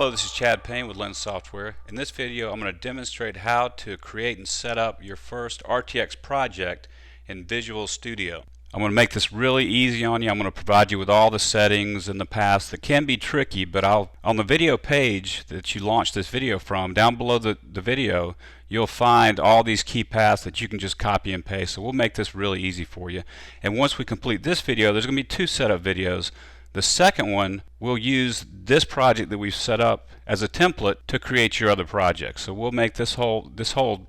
Hello, this is Chad Payne with Lens Software. In this video I'm going to demonstrate how to create and set up your first RTX project in Visual Studio. I'm going to make this really easy on you. I'm going to provide you with all the settings in the past that can be tricky, but on the video page that you launched this video from, down below the video, you'll find all these key paths that you can just copy and paste. So we'll make this really easy for you. And once we complete this video, there's going to be two setup videos. The second one will use this project that we've set up as a template to create your other projects. So we'll make this whole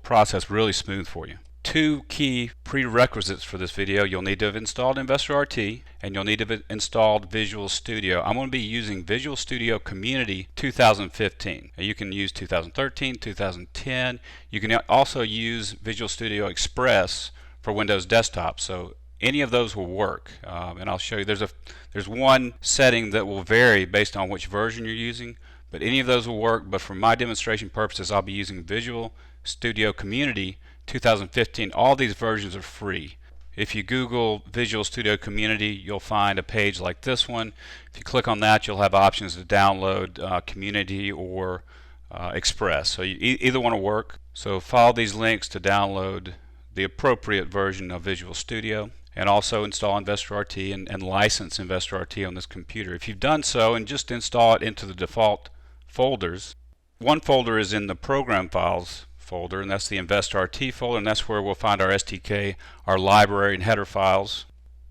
process really smooth for you. Two key prerequisites for this video: you'll need to have installed InvestorRT and you'll need to have installed Visual Studio. I'm going to be using Visual Studio Community 2015. Now you can use 2013, 2010. You can also use Visual Studio Express for Windows Desktop. So any of those will work, and I'll show you. There's one setting that will vary based on which version you're using, but any of those will work. But for my demonstration purposes, I'll be using Visual Studio Community 2015. All these versions are free. If you Google Visual Studio Community, you'll find a page like this one. If you click on that, you'll have options to download Community or Express. So either one will work. So follow these links to download the appropriate version of Visual Studio, and also install InvestorRT and license InvestorRT on this computer. If you've done so, and just install it into the default folders. One folder is in the Program Files folder, and that's the InvestorRT folder, and that's where we'll find our SDK, our library, and header files.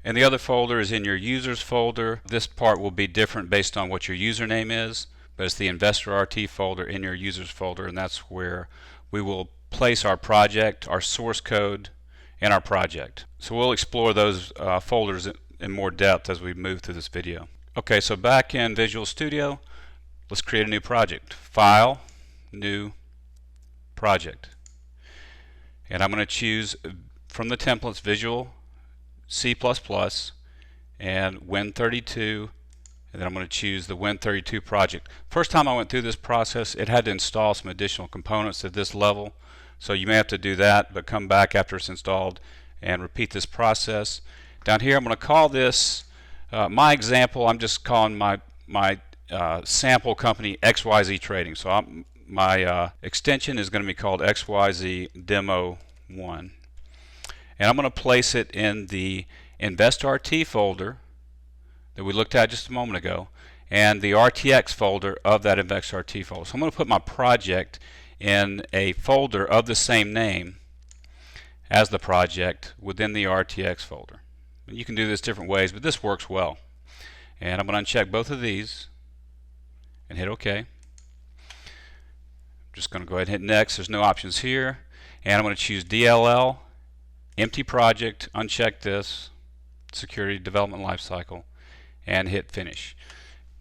And the other folder is in your Users folder. This part will be different based on what your username is, but it's the InvestorRT folder in your Users folder, and that's where we will place our project, our source code, and our project. So we'll explore those folders in more depth as we move through this video. Okay, so back in Visual Studio, let's create a new project. File, New, Project. And I'm going to choose from the templates Visual, C++, and Win32, and then I'm going to choose the Win32 project. First time I went through this process, it had to install some additional components at this level. So you may have to do that, but come back after it's installed and repeat this process. Down here I'm going to call this my example. I'm just calling my sample company XYZ Trading. So my extension is going to be called XYZ Demo 1. And I'm going to place it in the InvestRT folder that we looked at just a moment ago, and the RTX folder of that InvestRT folder. So I'm going to put my project in a folder of the same name as the project within the RTX folder. And you can do this different ways, but this works well. And I'm going to uncheck both of these and hit OK. I'm just going to go ahead and hit Next. There's no options here. And I'm going to choose DLL, Empty Project, uncheck this, Security Development Lifecycle, and hit Finish.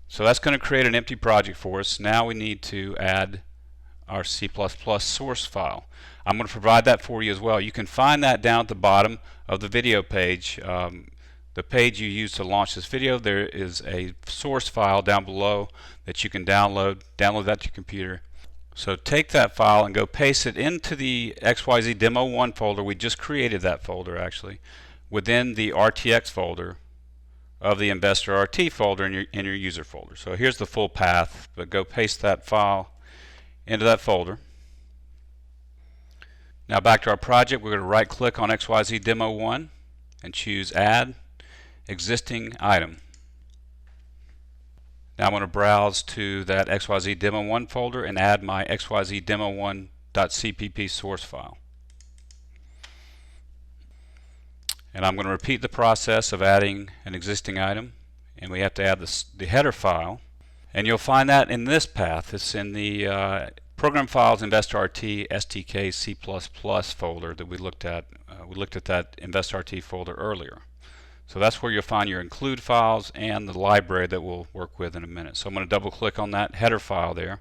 So that's going to create an empty project for us. Now we need to add our C++ source file. I'm going to provide that for you as well. You can find that down at the bottom of the video page. The page you use to launch this video, there is a source file down below that you can download that to your computer. So take that file and go paste it into the XYZ Demo 1 folder. We just created that folder actually within the RTX folder of the InvestorRT folder in your user folder. So here's the full path, but go paste that file into that folder. Now back to our project, we're going to right click on XYZ Demo 1 and choose Add Existing Item. Now I'm going to browse to that XYZ Demo 1 folder and add my XYZ Demo 1.cpp source file. And I'm going to repeat the process of adding an existing item, and we have to add the header file. And you'll find that in this path. It's in the Program Files InvestorRT SDK C++ folder that we looked at. We looked at that InvestorRT folder earlier. So that's where you'll find your include files and the library that we'll work with in a minute. So I'm going to double click on that header file there.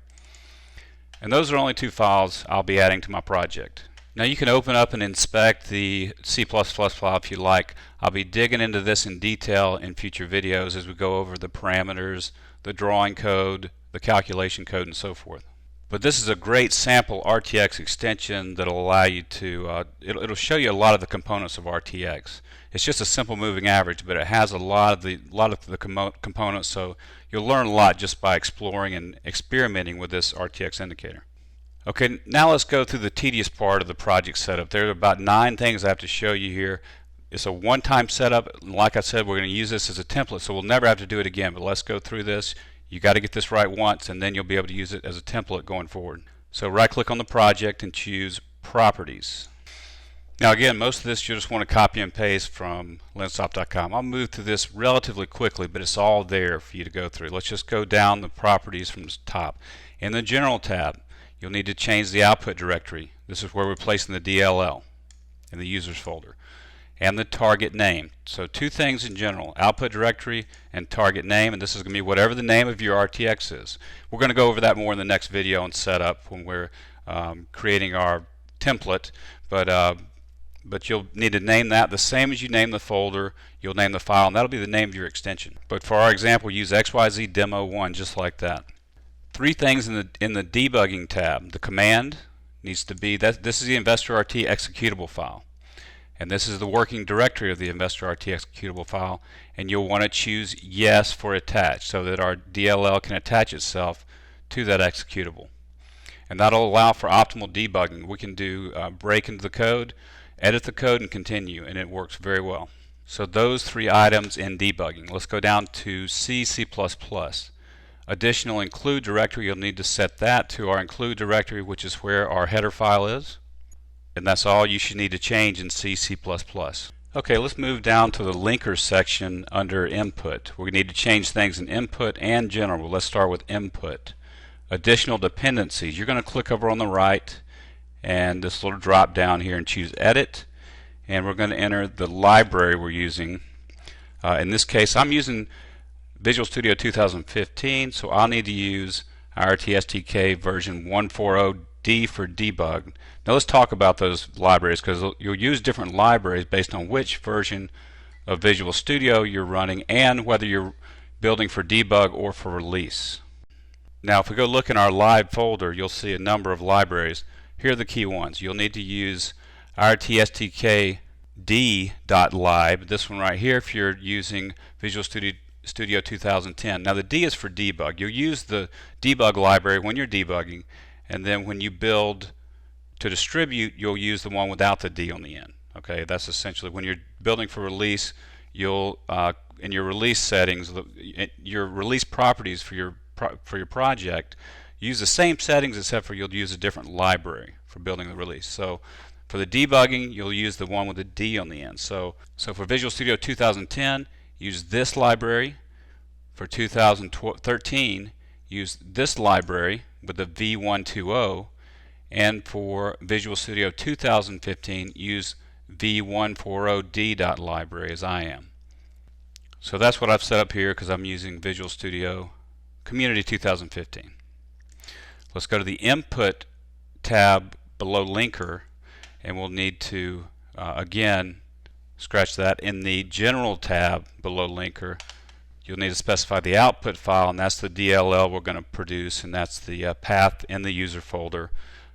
And those are only two files I'll be adding to my project. Now you can open up and inspect the C++ file if you like. I'll be digging into this in detail in future videos as we go over the parameters, the drawing code, the calculation code, and so forth. But this is a great sample RTX extension that'll allow you to, it'll show you a lot of the components of RTX. It's just a simple moving average, but it has a lot of the components, so you'll learn a lot just by exploring and experimenting with this RTX indicator. Okay, now let's go through the tedious part of the project setup. There are about 9 things I have to show you here. It's a one-time setup. Like I said, we're going to use this as a template, so we'll never have to do it again, but let's go through this. You got to get this right once, and then you'll be able to use it as a template going forward. So right-click on the project and choose Properties. Now again, most of this you just want to copy and paste from lensoft.com. I'll move through this relatively quickly, but it's all there for you to go through. Let's just go down the properties from the top. In the General tab, you'll need to change the output directory. This is where we're placing the DLL in the users folder. And the target name. So 2 things in general, output directory and target name, and this is going to be whatever the name of your RTX is. We're going to go over that more in the next video and setup when we're creating our template, but you'll need to name that the same as you name the folder. You'll name the file, and that'll be the name of your extension. But for our example, use XYZ Demo 1 just like that. 3 things in the debugging tab. The command needs to be that this is the InvestorRT executable file. And this is the working directory of the InvestorRT executable file, and you'll want to choose yes for attach so that our DLL can attach itself to that executable. And that'll allow for optimal debugging. We can do break into the code, edit the code, and continue, and it works very well. So those 3 items in debugging. Let's go down to C++. Additional include directory, you'll need to set that to our include directory, which is where our header file is. And that's all you should need to change in C++. Okay, let's move down to the linker section under input. We need to change things in input and general. Let's start with input. Additional dependencies. You're going to click over on the right and this little drop down here and choose edit, and we're going to enter the library we're using. In this case, I'm using Visual Studio 2015, so I'll need to use irtsdk version 140D for debug. Now let's talk about those libraries, because you'll use different libraries based on which version of Visual Studio you're running and whether you're building for debug or for release. Now if we go look in our live folder, you'll see a number of libraries. Here are the key ones. You'll need to use irtsdk.h. This one right here if you're using Visual Studio 2010. Now the D is for debug. You'll use the debug library when you're debugging, and then when you build to distribute, you'll use the one without the D on the end. Okay, that's essentially when you're building for release. You'll in your release settings, your release properties for your project, use the same settings except for you'll use a different library for building the release. So for the debugging, you'll use the one with the D on the end. So for Visual Studio 2010, use this library. For 2013, use this library with the V120, and for Visual Studio 2015, use V140D.library as I am. So that's what I've set up here because I'm using Visual Studio Community 2015. Let's go to the Input tab below Linker, and we'll need to again scratch that. In the General tab below Linker, you'll need to specify the output file, and that's the DLL we're going to produce, and that's the path in the user folder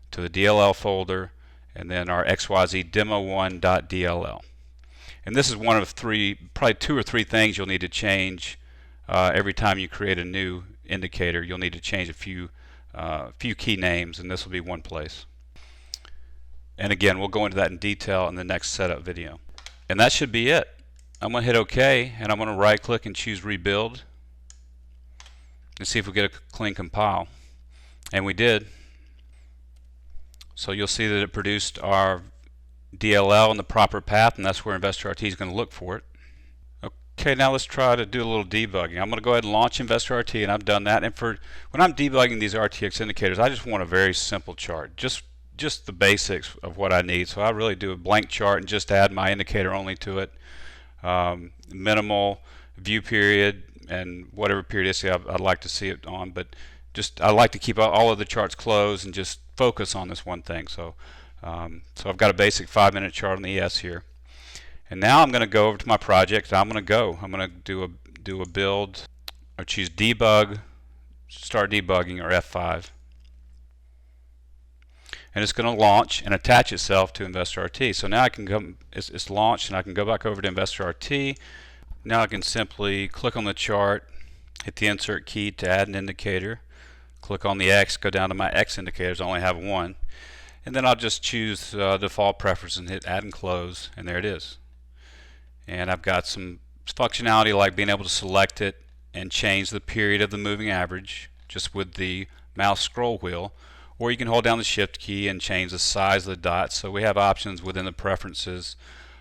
to the DLL folder, and then our XYZ demo1.dll. And this is one of probably 2 or 3 things you'll need to change every time you create a new indicator. You'll need to change a few key names, and this will be one place. And again, we'll go into that in detail in the next setup video. And that should be it. I'm going to hit OK, and I'm going to right click and choose Rebuild and see if we get a clean compile. And we did. So you'll see that it produced our DLL in the proper path, and that's where InvestorRT is going to look for it. Okay, now let's try to do a little debugging. I'm going to go ahead and launch InvestorRT, and I've done that. And for when I'm debugging these RTX indicators, I just want a very simple chart, just the basics of what I need. So I really do a blank chart and just add my indicator only to it. Minimal view period and whatever periodicity I'd like to see it on, but I like to keep all of the charts closed and just focus on this one thing. So I've got a basic 5-minute chart on the ES here, and now I'm going to go over to my project. I'm going to do a build, or choose debug, start debugging, or F5. and it's going to launch and attach itself to InvestorRT. So now I can come, it's launched, and I can go back over to InvestorRT. Now I can simply click on the chart, hit the insert key to add an indicator, click on the X, go down to my X indicators. I only have one, and then I'll just choose default preference and hit add and close, and there it is. And I've got some functionality like being able to select it and change the period of the moving average just with the mouse scroll wheel, or you can hold down the shift key and change the size of the dots. So we have options within the preferences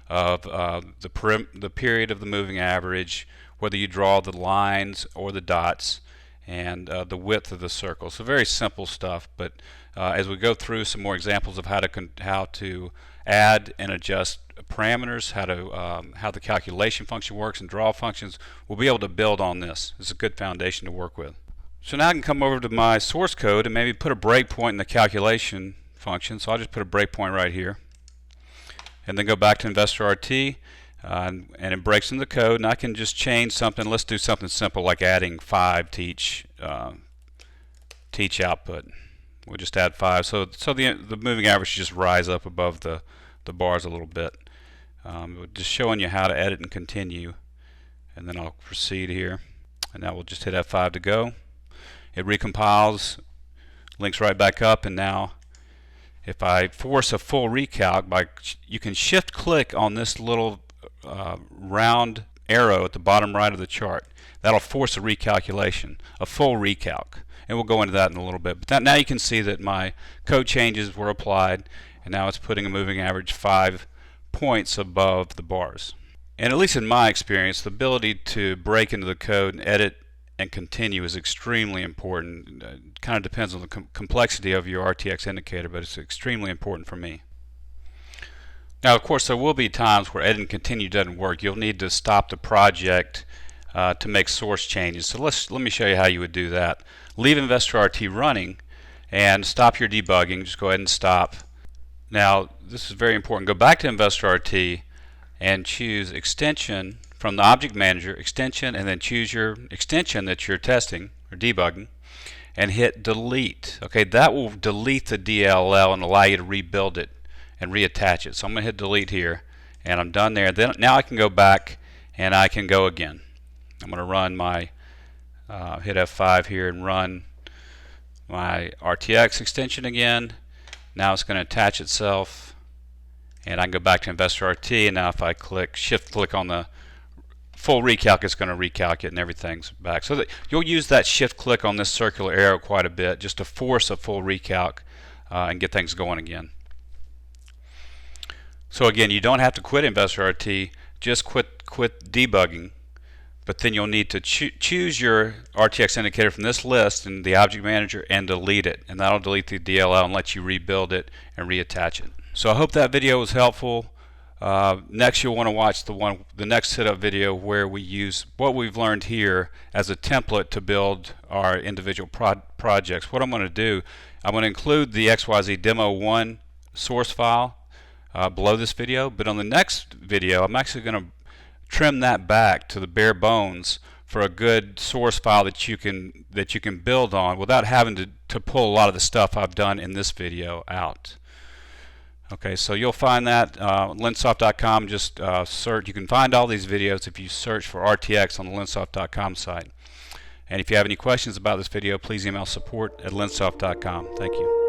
of the period of the moving average, whether you draw the lines or the dots, and the width of the circle. So very simple stuff, but as we go through some more examples of how to add and adjust parameters, how the calculation function works and draw functions, we'll be able to build on this. It's a good foundation to work with. So now I can come over to my source code and maybe put a breakpoint in the calculation function. So I'll just put a breakpoint right here, and then go back to InvestorRT, and it breaks in the code, and I can just change something. Let's do something simple like adding 5 to each output. We'll just add 5, so the moving average should just rise up above the bars a little bit. Just showing you how to edit and continue, and then I'll proceed here, and now we'll just hit F5 to go. It recompiles, links right back up, and now if I force a full recalc, you can shift click on this little round arrow at the bottom right of the chart. That'll force a recalculation, a full recalc, and we'll go into that in a little bit. But now you can see that my code changes were applied, and now it's putting a moving average 5 points above the bars. And at least in my experience, the ability to break into the code and edit and continue is extremely important. It kind of depends on the complexity of your RTX indicator, but it's extremely important for me. Now, of course, there will be times where edit and continue doesn't work. You'll need to stop the project to make source changes. So let me show you how you would do that. Leave InvestorRT running and stop your debugging. Just go ahead and stop. Now, this is very important. Go back to InvestorRT and choose extension from the object manager, extension, and then choose your extension that you're testing or debugging, and hit delete. Okay, that will delete the DLL and allow you to rebuild it and reattach it. So I'm going to hit delete here, and I'm done there. Then now I can go back and I can go again. I'm going to run my hit F5 here and run my RTX extension again. Now it's going to attach itself, and I can go back to InvestorRT, and now if I shift click on the full recalc, it's going to recalc it and everything's back. So that you'll use that shift click on this circular arrow quite a bit just to force a full recalc and get things going again. So again, you don't have to quit InvestorRT, just quit debugging, but then you'll need to choose your RTX indicator from this list in the object manager and delete it, and that'll delete the DLL and let you rebuild it and reattach it. So I hope that video was helpful. Next, you'll want to watch the next setup video where we use what we've learned here as a template to build our individual projects. What I'm going to do, I'm going to include the XYZ Demo 1 source file below this video, but on the next video I'm actually going to trim that back to the bare bones for a good source file that you can build on without having to pull a lot of the stuff I've done in this video out. Okay, so you'll find that on lensoft.com. Just search. You can find all these videos if you search for RTX on the lensoft.com site. And if you have any questions about this video, please email support@lensoft.com. Thank you.